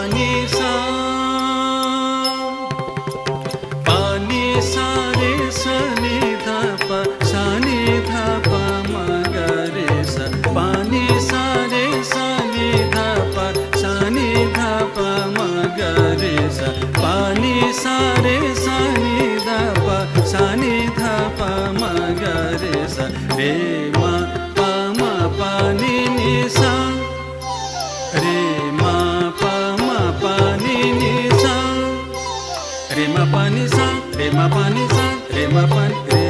पानी सा पानी सा रे सा नि धा पा सा नि धा पा म ग रे सा पानी सा रे सा नि धा पा सा नि धा पा म ग रे सा पानी सा रे सा नि धा पा सा नि धा पा म ग रे सा रे मा पा म पा नि नि सा रे मा पा म पा नि नि सा रे मा पा नि सा रे मा पा नि सा रे मा पा रे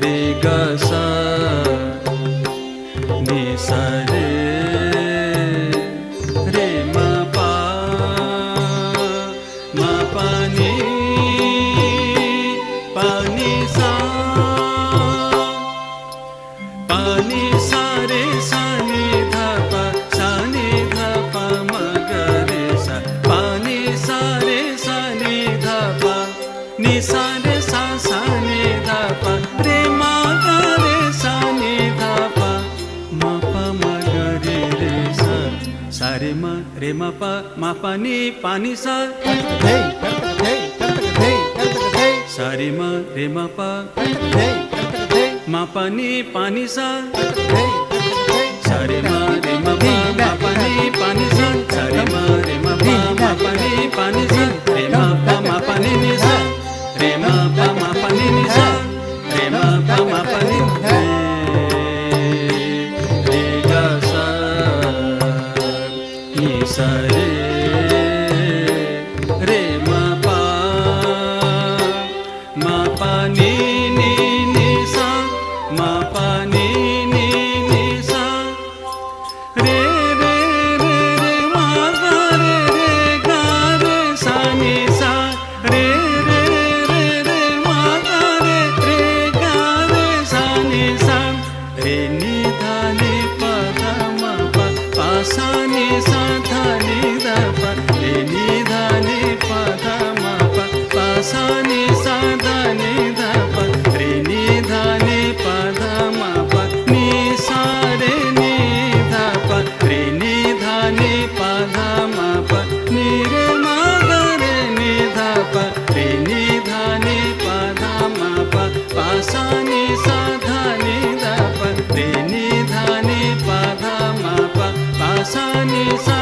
रे ग सा नि सा रे रे मा पा नि पा नि सा पा नि सा रे सा नि धा पा सा नि धा पा म ग रे सा पा नि सा रे सा नि धा पा नि सा रे सा सा नि धा पा रे मा ग रे सा नि धा पा म पा म ग रे रे सा सा रे मा पा नि पा नि सा सा रे मा पा मा पा नि पा नि सा सा रे मा पा मा पा नि पा नि सा सा रे मा पा मा पा नि पा नि सा रे मा पा मा पा नि नि सा रे मा पा मा पा नि नि सा रे मा पा मा पा नि रे ग सा नि सा रे रे मा पा नि नि नि सा मा पा नि नि नि सा रे रे रे रे मा ग रे रे ग रे सा नि सा रे रे रे रे मा ग रे रे ग रे सा नि सा रे नि धा नि पा धा म पा पा सा नि सा धा नि धा पा रे नि धा नि पा धा म पा पा सा नि सा धा नि धा पा रे नि धा नि पा धा म पा नि सा रे नि धा पा रे नि धा नि पा धा म पा नि रे मा ग रे नि धा पा रे नि धा नि पा धा म पा पा सा नि सा धा नि धा पा रे नि धा नि पा धा म पा पा सा नि सा